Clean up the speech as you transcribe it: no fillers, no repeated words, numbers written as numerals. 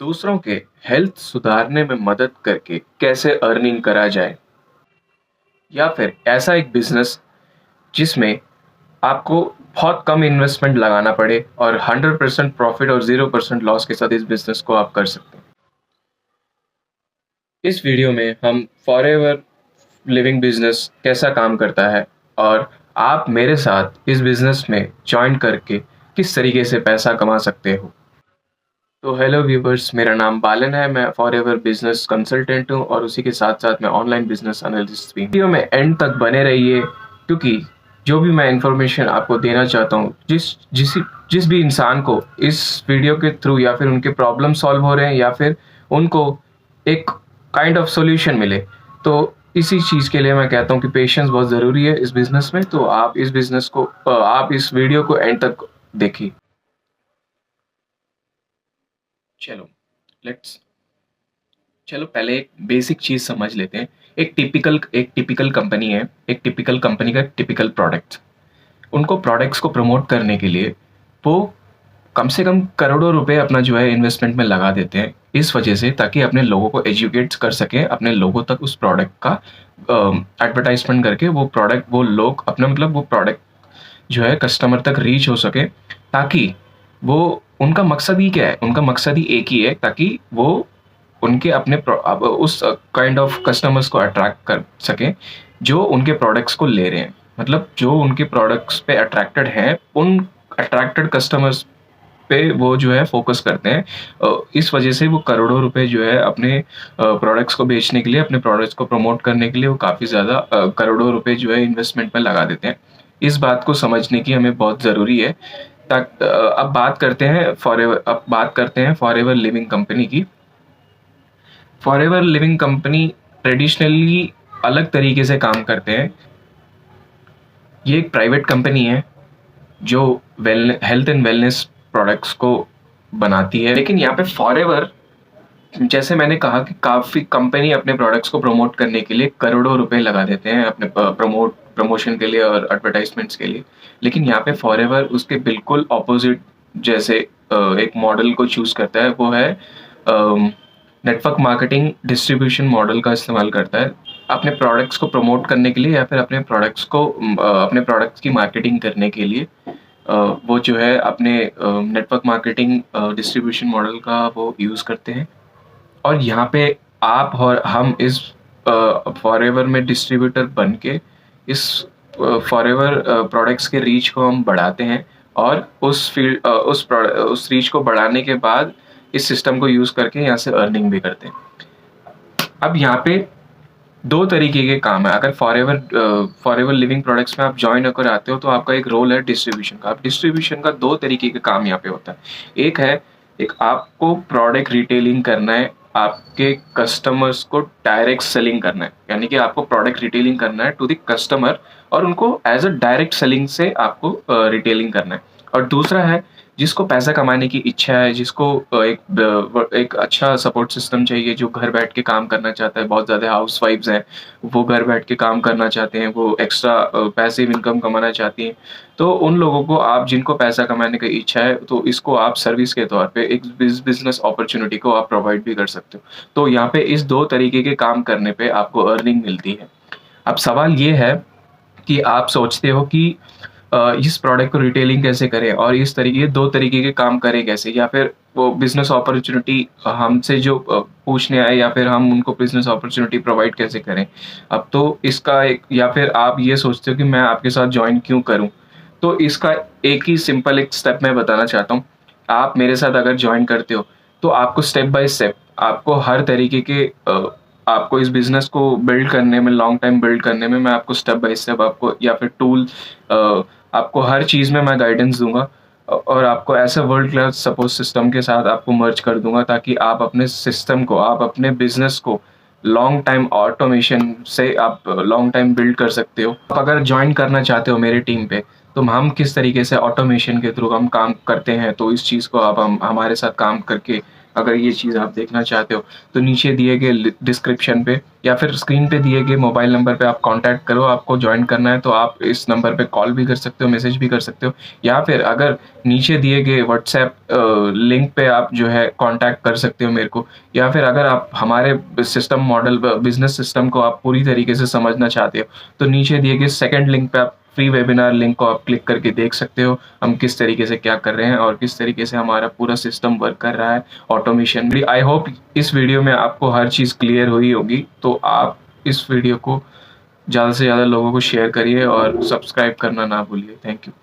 दूसरों के हेल्थ सुधारने में मदद करके कैसे अर्निंग करा जाए, या फिर ऐसा एक बिजनेस जिसमें आपको बहुत कम इन्वेस्टमेंट लगाना पड़े और 100% प्रॉफिट और 0% लॉस के साथ इस बिजनेस को आप कर सकते हैं। इस वीडियो में हम फॉरएवर लिविंग बिजनेस कैसा काम करता है और आप मेरे साथ इस बिजनेस में ज्वाइन करके किस तरीके से पैसा कमा सकते हो। तो हेलो व्यूवर्स, मेरा नाम बालन है। मैं फॉरएवर बिजनेस कंसल्टेंट हूँ और उसी के साथ साथ मैं ऑनलाइन बिजनेस एनालिस्ट भी हूँ। वीडियो में एंड तक बने रहिए, क्योंकि जो भी मैं इंफॉर्मेशन आपको देना चाहता हूँ, जिस भी इंसान को इस वीडियो के थ्रू या फिर उनके प्रॉब्लम सॉल्व हो रहे हैं या फिर उनको एक काइंड ऑफ सॉल्यूशन मिले, तो इसी चीज़ के लिए मैं कहता हूँ कि पेशेंस बहुत ज़रूरी है इस बिज़नेस में। तो आप इस बिज़नेस को आप इस वीडियो को एंड तक देखिए। चलो लेट्स चलो पहले एक बेसिक चीज़ समझ लेते हैं। एक टिपिकल कंपनी है, एक टिपिकल कंपनी का टिपिकल प्रोडक्ट। उनको प्रोडक्ट्स को प्रमोट करने के लिए वो कम से कम करोड़ों रुपए अपना जो है इन्वेस्टमेंट में लगा देते हैं, इस वजह से ताकि अपने लोगों को एजुकेट कर सकें, अपने लोगों तक उस प्रोडक्ट का एडवर्टाइजमेंट करके वो लोग अपना मतलब वो प्रोडक्ट जो है कस्टमर तक रीच हो सके, ताकि वो उनका मकसद ही क्या है, उनका मकसद ही एक ही है, ताकि वो उनके अब उस काइंड ऑफ कस्टमर्स को अट्रैक्ट कर सकें जो उनके प्रोडक्ट्स को ले रहे हैं। मतलब जो उनके प्रोडक्ट्स पे अट्रैक्टेड हैं, उन अट्रैक्टेड कस्टमर्स पे वो जो है फोकस करते हैं। इस वजह से वो करोड़ों रुपए जो है अपने प्रोडक्ट्स को बेचने के लिए, अपने प्रोडक्ट्स को प्रमोट करने के लिए वो काफ़ी ज़्यादा करोड़ों रुपए जो है इन्वेस्टमेंट में लगा देते हैं। इस बात को समझने की हमें बहुत ज़रूरी है। अब बात करते हैं फॉरएवर लिविंग कंपनी की। फॉरएवर लिविंग कंपनी ट्रेडिशनली अलग तरीके से काम करते हैं। ये एक प्राइवेट कंपनी है जो हेल्थ एंड वेलनेस प्रोडक्ट्स को बनाती है, लेकिन यहाँ पे फॉरएवर, जैसे मैंने कहा कि काफ़ी कंपनी अपने प्रोडक्ट्स को प्रमोट करने के लिए करोड़ों रुपए लगा देते हैं अपने प्रमोशन के लिए और एडवर्टाइजमेंट्स के लिए। लेकिन यहाँ पे फॉरएवर उसके बिल्कुल ऑपोजिट जैसे एक मॉडल को चूज करता है। वो है नेटवर्क मार्केटिंग डिस्ट्रीब्यूशन मॉडल का इस्तेमाल करता है अपने प्रोडक्ट्स को प्रमोट करने के लिए, या फिर अपने प्रोडक्ट्स की मार्केटिंग करने के लिए। वो जो है अपने नेटवर्क मार्केटिंग डिस्ट्रीब्यूशन मॉडल का वो यूज़ करते हैं। और यहाँ पे आप और हम इस फॉरएवर में डिस्ट्रीब्यूटर बन के इस फॉरएवर प्रोडक्ट्स के रीच को हम बढ़ाते हैं, और उस रीच को बढ़ाने के बाद इस सिस्टम को यूज़ करके यहाँ से अर्निंग भी करते हैं। अब यहाँ पे दो तरीके के काम है। अगर फॉरएवर लिविंग प्रोडक्ट्स में आप ज्वाइन होकर आते हो, तो आपका एक रोल है डिस्ट्रीब्यूशन का। अब डिस्ट्रीब्यूशन का दो तरीके के काम यहाँ पे होता है। एक आपको प्रोडक्ट रिटेलिंग करना है, आपके कस्टमर्स को डायरेक्ट सेलिंग करना है, यानी कि आपको प्रोडक्ट रिटेलिंग करना है टू द कस्टमर, और उनको एज अ डायरेक्ट सेलिंग से आपको रिटेलिंग करना है। और दूसरा है जिसको पैसा कमाने की इच्छा है, जिसको एक अच्छा सपोर्ट सिस्टम चाहिए, जो घर बैठ के काम करना चाहता है। बहुत ज़्यादा हाउस वाइफ्स हैं, वो घर बैठ के काम करना चाहते हैं, वो एक्स्ट्रा पैसिव इनकम कमाना चाहती हैं। तो उन लोगों को आप, जिनको पैसा कमाने की इच्छा है, तो इसको आप सर्विस के तौर पे एक बिजनेस अपॉर्चुनिटी को आप प्रोवाइड भी कर सकते हो। तो यहाँ पे इस दो तरीके के काम करने पे आपको अर्निंग मिलती है। अब सवाल ये है कि आप सोचते हो कि इस प्रोडक्ट को रिटेलिंग कैसे करें, और दो तरीके के काम करें कैसे, या फिर वो बिजनेस अपॉर्चुनिटी हमसे जो पूछने आए, या फिर हम उनको बिजनेस अपॉर्चुनिटी प्रोवाइड कैसे करें। अब तो इसका या फिर आप ये सोचते हो कि मैं आपके साथ ज्वाइन क्यों करूं, तो इसका एक ही सिंपल एक स्टेप मैं बताना चाहता हूँ। आप मेरे साथ अगर ज्वाइन करते हो, तो आपको स्टेप बाय स्टेप, आपको हर तरीके के आपको इस बिजनेस को बिल्ड करने में, लॉन्ग टाइम बिल्ड करने में, मैं आपको स्टेप बाय स्टेप आपको, या फिर टूल, आपको हर चीज़ में मैं गाइडेंस दूंगा, और आपको ऐसे वर्ल्ड क्लास सपोर्ट सिस्टम के साथ आपको मर्ज कर दूंगा, ताकि आप अपने सिस्टम को, आप अपने बिजनेस को लॉन्ग टाइम ऑटोमेशन से आप लॉन्ग टाइम बिल्ड कर सकते हो। आप अगर ज्वाइन करना चाहते हो मेरे टीम पे, तो हम किस तरीके से ऑटोमेशन के थ्रू हम काम करते हैं, तो इस चीज़ को आप हमारे साथ काम करके अगर ये चीज़ आप देखना चाहते हो तो नीचे दिए गए डिस्क्रिप्शन पे या फिर स्क्रीन पे दिए गए मोबाइल नंबर पे आप कांटेक्ट करो। आपको ज्वाइन करना है तो आप इस नंबर पे कॉल भी कर सकते हो, मैसेज भी कर सकते हो, या फिर अगर नीचे दिए गए व्हाट्सएप लिंक पे आप जो है कांटेक्ट कर सकते हो मेरे को। या फिर अगर आप हमारे सिस्टम मॉडल बिजनेस सिस्टम को आप पूरी तरीके से समझना चाहते हो तो नीचे दिए गए सेकंड लिंक पे आप फ्री वेबिनार लिंक को आप क्लिक करके देख सकते हो हम किस तरीके से क्या कर रहे हैं और किस तरीके से हमारा पूरा सिस्टम वर्क कर रहा है, ऑटोमेशन भी। आई होप इस वीडियो में आपको हर चीज़ क्लियर हुई होगी। तो आप इस वीडियो को ज़्यादा से ज़्यादा लोगों को शेयर करिए और सब्सक्राइब करना ना भूलिए। Thank you.